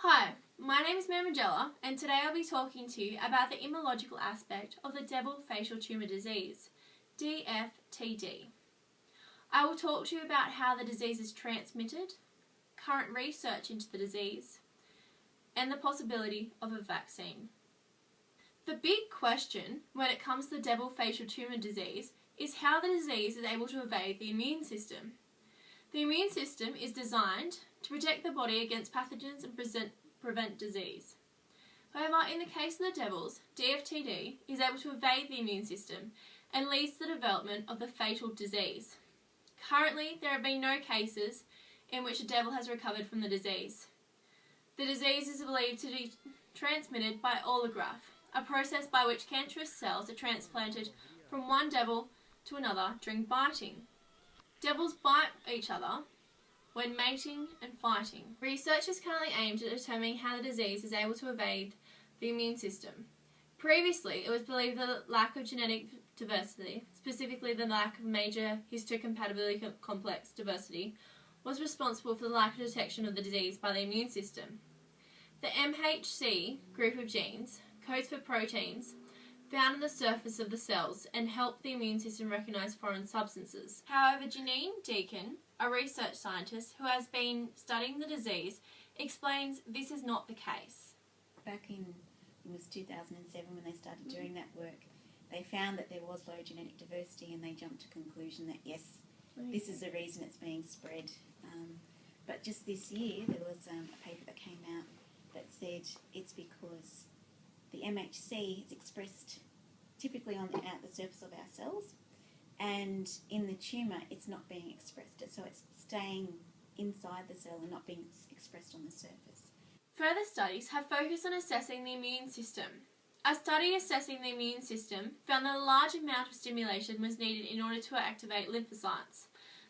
Hi, my name is Magella, and today I'll be talking to you about the immunological aspect of the double facial tumour disease, DFTD. I will talk to you about how the disease is transmitted, current research into the disease, and the possibility of a vaccine. The big question when it comes to the double facial tumour disease is how the disease is able to evade the immune system. The immune system is designed to protect the body against pathogens and prevent disease. However, in the case of the devils, DFTD is able to evade the immune system and leads to the development of the fatal disease. Currently, there have been no cases in which a devil has recovered from the disease. The disease is believed to be transmitted by allograft, a process by which cancerous cells are transplanted from one devil to another during biting. Devils bite each other when mating and fighting. Research is currently aimed at determining how the disease is able to evade the immune system. Previously, it was believed that the lack of genetic diversity, specifically the lack of major histocompatibility complex diversity, was responsible for the lack of detection of the disease by the immune system. The MHC group of genes codes for proteins found on the surface of the cells and help the immune system recognize foreign substances. However, Janine Deacon, a research scientist who has been studying the disease, explains this is not the case. Back in, it was 2007 when they started doing that work, they found that there was low genetic diversity and they jumped to the conclusion that yes, this is the reason it's being spread. But just this year there was a paper that came out that said it's because the MHC is expressed typically on the surface of our cells, and in the tumour it's not being expressed, so it's staying inside the cell and not being expressed on the surface. Further studies have focused on assessing the immune system. A study assessing the immune system found that a large amount of stimulation was needed in order to activate lymphocytes.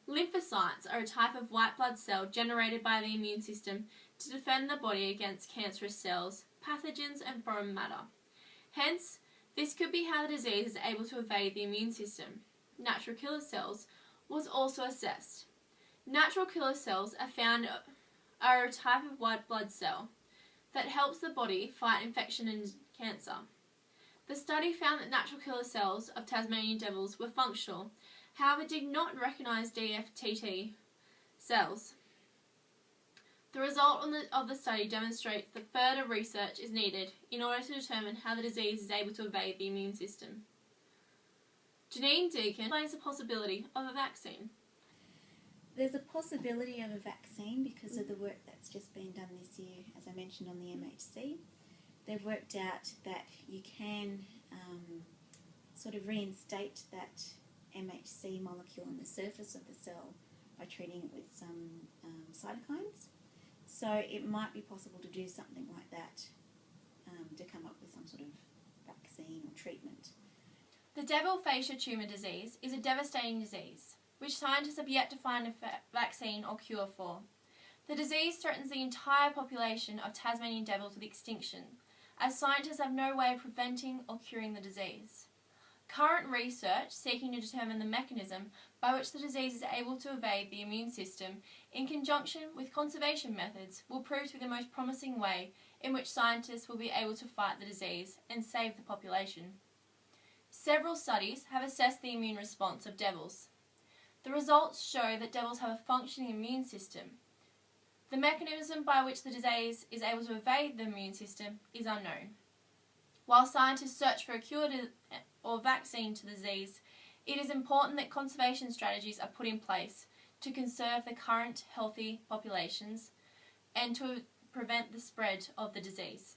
Lymphocytes are a type of white blood cell generated by the immune system to defend the body against cancerous cells, pathogens and foreign matter. Hence, this could be how the disease is able to evade the immune system. Natural killer cells was also assessed. Natural killer cells are a type of white blood cell that helps the body fight infection and cancer. The study found that natural killer cells of Tasmanian devils were functional, however did not recognise DFTD cells. The result of the study demonstrates that further research is needed in order to determine how the disease is able to evade the immune system. Janine Deacon explains the possibility of a vaccine. There's a possibility of a vaccine because of the work that's just been done this year, as I mentioned, on the MHC. They've worked out that you can sort of reinstate that MHC molecule on the surface of the cell by treating it with some cytokines. So it might be possible to do something like that to come up with some sort of vaccine or treatment. The double facial tumour disease is a devastating disease, which scientists have yet to find a vaccine or cure for. The disease threatens the entire population of Tasmanian devils with extinction, as scientists have no way of preventing or curing the disease. Current research seeking to determine the mechanism by which the disease is able to evade the immune system in conjunction with conservation methods will prove to be the most promising way in which scientists will be able to fight the disease and save the population. Several studies have assessed the immune response of devils. The results show that devils have a functioning immune system. The mechanism by which the disease is able to evade the immune system is unknown. While scientists search for a cure or vaccine to the disease, it is important that conservation strategies are put in place to conserve the current healthy populations and to prevent the spread of the disease.